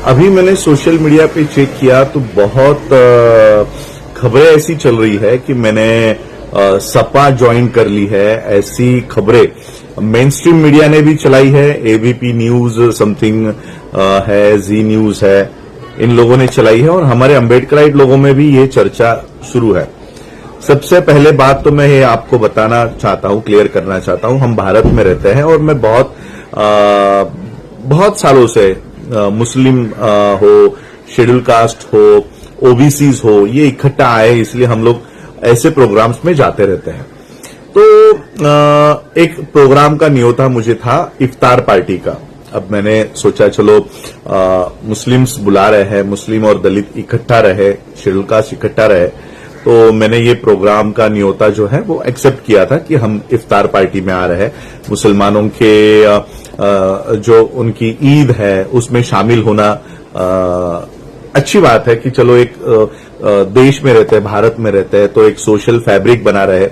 अभी मैंने social media पे चेक किया तो बहुत खबरें ऐसी चल रही है कि मैंने सपा ज्वाइन कर ली है। ऐसी खबरें मेन स्ट्रीम मीडिया ने भी चलाई है, एबीपी न्यूज समथिंग है, जी न्यूज है, इन लोगों ने चलाई है और हमारे अम्बेडकराइट लोगों में भी ये चर्चा शुरू है। सबसे पहले बात तो मैं ये आपको बताना चाहता हूं, क्लियर करना चाहता हूं, हम भारत में रहते हैं और मैं बहुत सालों से मुस्लिम हो, शेड्यूल कास्ट हो, ओबीसीज हो, ये इकट्ठा आए, इसलिए हम लोग ऐसे प्रोग्राम्स में जाते रहते हैं। तो एक प्रोग्राम का न्योता मुझे था इफ्तार पार्टी का। अब मैंने सोचा चलो मुस्लिम्स बुला रहे हैं, मुस्लिम और दलित इकट्ठा रहे, शेड्यूल कास्ट इकट्ठा रहे, तो मैंने ये प्रोग्राम का न्योता जो है वो एक्सेप्ट किया था कि हम इफ्तार पार्टी में आ रहे हैं। मुसलमानों के जो उनकी ईद है उसमें शामिल होना अच्छी बात है कि चलो एक देश में रहते हैं, भारत में रहते हैं, तो एक सोशल फैब्रिक बना रहे,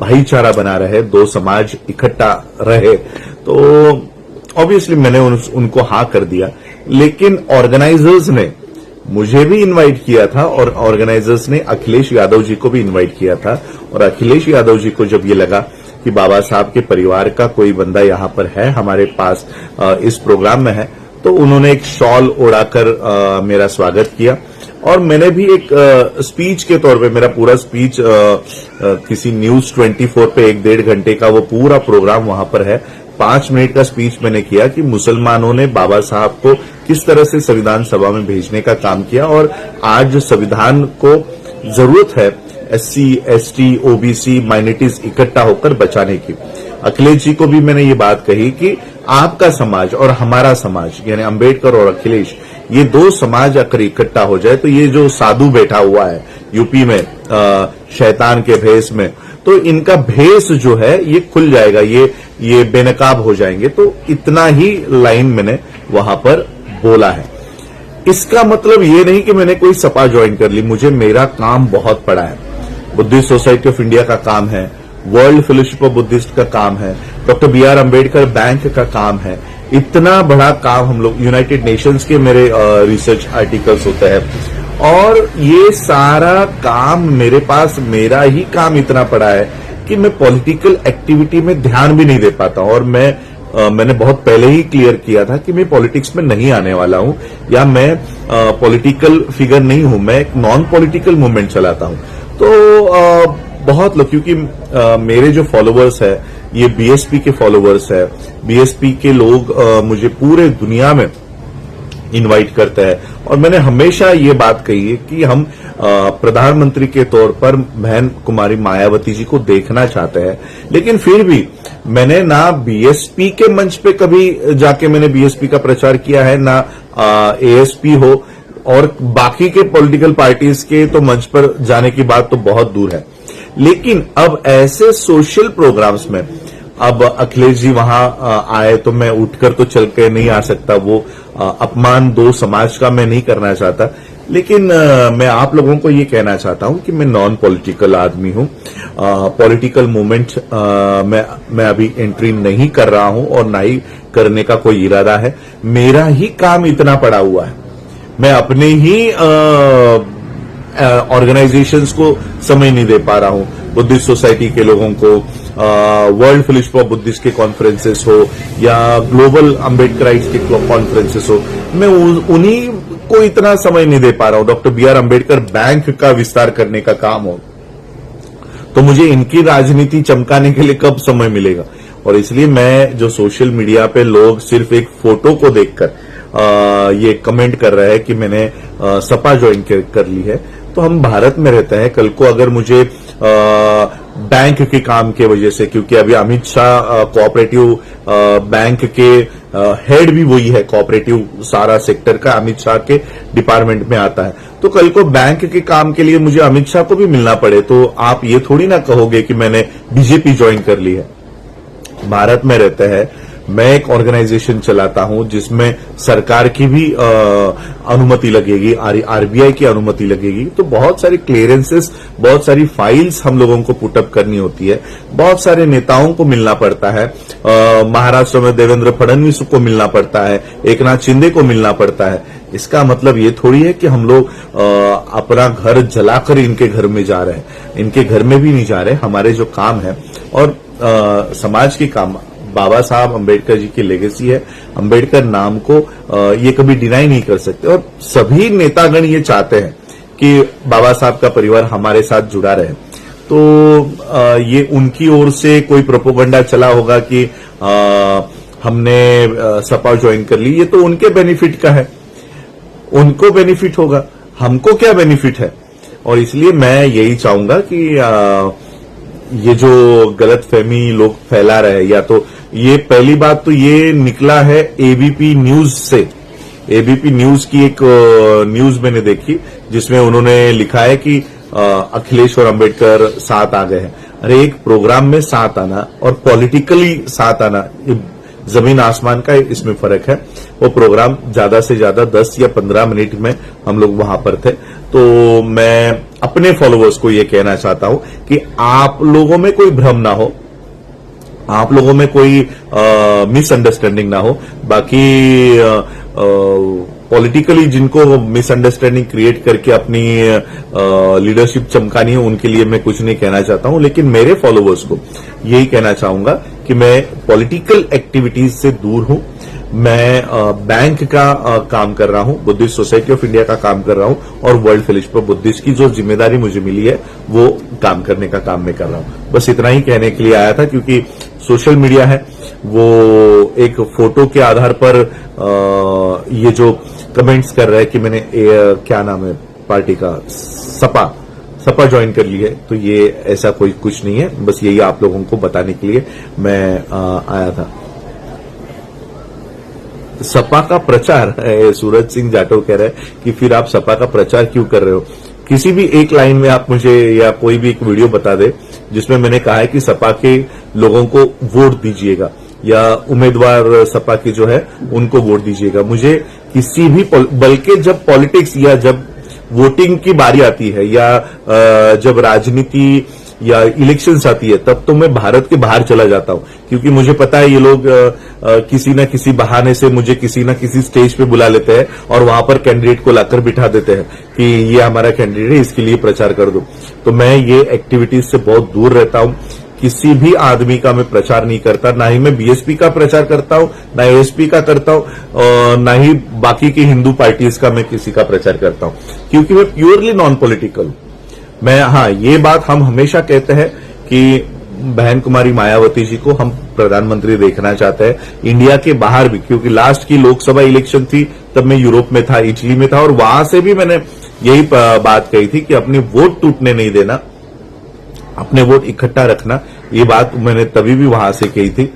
भाईचारा बना रहे, दो समाज इकट्ठा रहे, तो ऑब्वियसली मैंने उनको हाँ कर दिया। लेकिन ऑर्गेनाइजर्स ने मुझे भी इनवाइट किया था और ऑर्गेनाइजर्स ने अखिलेश यादव जी को भी इनवाइट किया था। और अखिलेश यादव जी को जब ये लगा कि बाबा साहब के परिवार का कोई बंदा यहां पर है, हमारे पास इस प्रोग्राम में है, तो उन्होंने एक शॉल ओढ़ाकर मेरा स्वागत किया। और मैंने भी एक स्पीच के तौर पे, मेरा पूरा स्पीच किसी न्यूज 24 पे 1-1.5 घंटे का वो पूरा प्रोग्राम वहां पर है, 5 मिनट का स्पीच मैंने किया कि मुसलमानों ने बाबा साहब को किस तरह से संविधान सभा में भेजने का काम किया और आज जो संविधान को जरूरत है एससी, एसटी, ओबीसी, माइनॉरिटीज इकट्ठा होकर बचाने की। अखिलेश जी को भी मैंने ये बात कही कि आपका समाज और हमारा समाज यानी अंबेडकर और अखिलेश, ये दो समाज अगर इकट्ठा हो जाए तो ये जो साधु बैठा हुआ है यूपी में शैतान के भेष में, तो इनका भेष जो है ये खुल जाएगा, ये बेनकाब हो जाएंगे। तो इतना ही लाइन मैंने वहां पर बोला है। इसका मतलब ये नहीं कि मैंने कोई सपा ज्वाइन कर ली, मुझे मेरा काम बहुत पड़ा है। बुद्धिस्ट सोसाइटी ऑफ इंडिया का काम है, वर्ल्ड फेलोशिप ऑफ बुद्धिस्ट का काम है, डॉक्टर BR अम्बेडकर बैंक का काम है, इतना बड़ा काम हम लोग, यूनाइटेड नेशंस के मेरे रिसर्च आर्टिकल्स होते हैं और ये सारा काम मेरे पास, मेरा ही काम इतना पड़ा है कि मैं पॉलिटिकल एक्टिविटी में ध्यान भी नहीं दे पाता। और मैंने बहुत पहले ही क्लियर किया था कि मैं पॉलिटिक्स में नहीं आने वाला हूं या मैं पॉलिटिकल फिगर नहीं हूं, मैं एक नॉन पॉलिटिकल मूवमेंट चलाता हूं। तो बहुत लोग, क्योंकि मेरे जो फॉलोअर्स है ये बीएसपी के फॉलोअर्स है, बीएसपी के लोग मुझे पूरे दुनिया में इनवाइट करते हैं और मैंने हमेशा ये बात कही है कि हम प्रधानमंत्री के तौर पर बहन कुमारी मायावती जी को देखना चाहते हैं। लेकिन फिर भी मैंने ना बीएसपी के मंच पे कभी जाके मैंने बीएसपी का प्रचार किया है, ना एएसपी हो, और बाकी के पॉलिटिकल पार्टीज के तो मंच पर जाने की बात तो बहुत दूर है। लेकिन अब ऐसे सोशल प्रोग्राम्स में अब अखिलेश जी वहां आए तो मैं उठकर तो चल के नहीं आ सकता, वो अपमान दो समाज का मैं नहीं करना चाहता। लेकिन मैं आप लोगों को ये कहना चाहता हूं कि मैं नॉन पॉलिटिकल आदमी हूं, पॉलिटिकल मूवमेंट मैं अभी एंट्री नहीं कर रहा हूं और ना ही करने का कोई इरादा है। मेरा ही काम इतना पड़ा हुआ है, मैं अपने ही ऑर्गेनाइजेशंस को समय नहीं दे पा रहा हूं। बुद्धिस्ट सोसाइटी के लोगों को, वर्ल्ड फेलोशिप ऑफ बुद्धिस्ट के कॉन्फ्रेंसेस हो या ग्लोबल अम्बेडकराइट्स के कॉन्फ्रेंसेस हो, मैं उन्हीं को इतना समय नहीं दे पा रहा हूं। डॉक्टर BR अम्बेडकर बैंक का विस्तार करने का काम हो तो मुझे इनकी राजनीति चमकाने के लिए कब समय मिलेगा। और इसलिए मैं जो सोशल मीडिया पे लोग सिर्फ एक फोटो को देखकर ये कमेंट कर रहे हैं कि मैंने सपा ज्वाइन कर ली है, तो हम भारत में रहते हैं। कल को अगर मुझे बैंक के काम के वजह से, क्योंकि अभी अमित शाह कोऑपरेटिव बैंक के हेड भी वही है, कोऑपरेटिव सारा सेक्टर का अमित शाह के डिपार्टमेंट में आता है, तो कल को बैंक के काम के लिए मुझे अमित शाह को भी मिलना पड़े तो आप ये थोड़ी ना कहोगे कि मैंने बीजेपी ज्वाइन कर ली है। भारत में रहते हैं, मैं एक ऑर्गेनाइजेशन चलाता हूं जिसमें सरकार की भी अनुमति लगेगी, आरबीआई की अनुमति लगेगी, तो बहुत सारी क्लियरेंसेस, बहुत सारी फाइल्स हम लोगों को पुटअप करनी होती है, बहुत सारे नेताओं को मिलना पड़ता है। महाराष्ट्र में देवेंद्र फडणवीस को मिलना पड़ता है, एकनाथ शिंदे को मिलना पड़ता है, इसका मतलब ये थोड़ी है कि हम लोग अपना घर जलाकर इनके घर में जा रहे हैं। इनके घर में भी नहीं जा रहे। हमारे जो काम है और समाज के काम, बाबा साहब अंबेडकर जी की लेगेसी है। अंबेडकर नाम को ये कभी डिनाई नहीं कर सकते और सभी नेतागण ये चाहते हैं कि बाबा साहब का परिवार हमारे साथ जुड़ा रहे। तो ये उनकी ओर से कोई प्रोपोगंडा चला होगा कि हमने सपा ज्वाइन कर ली, ये तो उनके बेनिफिट का है, उनको बेनिफिट होगा, हमको क्या बेनिफिट है। और इसलिए मैं यही चाहूंगा कि ये जो गलतफहमी लोग फैला रहे हैं, या तो ये पहली बात तो ये निकला है एबीपी न्यूज से। एबीपी न्यूज की एक न्यूज मैंने देखी जिसमें उन्होंने लिखा है कि अखिलेश और अंबेडकर साथ आ गए हैं। अरे एक प्रोग्राम में साथ आना और पॉलिटिकली साथ आना, ये जमीन आसमान का इसमें फर्क है। वो प्रोग्राम ज्यादा से ज्यादा 10 या 15 मिनट में हम लोग वहां पर थे। तो मैं अपने फॉलोअर्स को ये कहना चाहता हूं कि आप लोगों में कोई भ्रम ना हो, आप लोगों में कोई मिसअंडरस्टैंडिंग ना हो। बाकी पॉलिटिकली जिनको मिसअंडरस्टैंडिंग क्रिएट करके अपनी लीडरशिप चमकानी है, उनके लिए मैं कुछ नहीं कहना चाहता हूं। लेकिन मेरे फॉलोअर्स को यही कहना चाहूंगा कि मैं पॉलिटिकल एक्टिविटीज से दूर हूं। मैं बैंक का काम कर रहा हूं, बुद्धिस्ट सोसाइटी ऑफ इंडिया का काम कर रहा हूं और वर्ल्ड फेलोशिप ऑफ बुद्धिस्ट की जो जिम्मेदारी मुझे मिली है वो काम करने का काम मैं कर रहा हूं। बस इतना ही कहने के लिए आया था, क्योंकि सोशल मीडिया है वो एक फोटो के आधार पर ये जो कमेंट्स कर रहा है कि मैंने क्या नाम है पार्टी का, सपा ज्वाइन कर ली है, तो ये ऐसा कोई कुछ नहीं है। बस यही आप लोगों को बताने के लिए मैं आया था। सपा का प्रचार, सूरज सिंह जाटव कह रहे हैं कि फिर आप सपा का प्रचार क्यों कर रहे हो। किसी भी एक लाइन में आप मुझे या कोई भी एक वीडियो बता दे जिसमें मैंने कहा है कि सपा के लोगों को वोट दीजिएगा या उम्मीदवार सपा के जो है उनको वोट दीजिएगा। मुझे किसी भी, बल्कि जब पॉलिटिक्स या जब वोटिंग की बारी आती है या जब राजनीति या इलेक्शंस आती है, तब तो मैं भारत के बाहर चला जाता हूं, क्योंकि मुझे पता है ये लोग किसी न किसी बहाने से मुझे किसी न किसी स्टेज पे बुला लेते हैं और वहां पर कैंडिडेट को लाकर बिठा देते हैं कि ये हमारा कैंडिडेट है, इसके लिए प्रचार कर दो। तो मैं ये एक्टिविटीज से बहुत दूर रहता हूं। किसी भी आदमी का मैं प्रचार नहीं करता, ना ही मैं बीएसपी का प्रचार करता हूं, ना एएसपी का करता हूं, और ना ही बाकी की हिंदू पार्टीज का मैं किसी का प्रचार करता हूं, क्योंकि मैं प्योरली नॉन पॉलिटिकल। मैं, हाँ, ये बात हम हमेशा कहते हैं कि बहन कुमारी मायावती जी को हम प्रधानमंत्री देखना चाहते हैं, इंडिया के बाहर भी, क्योंकि लास्ट की लोकसभा इलेक्शन थी तब मैं यूरोप में था, इटली में था, और वहां से भी मैंने यही बात कही थी कि अपनी वोट टूटने नहीं देना, अपने वोट इकट्ठा रखना। ये बात मैंने तभी भी वहां से कही थी।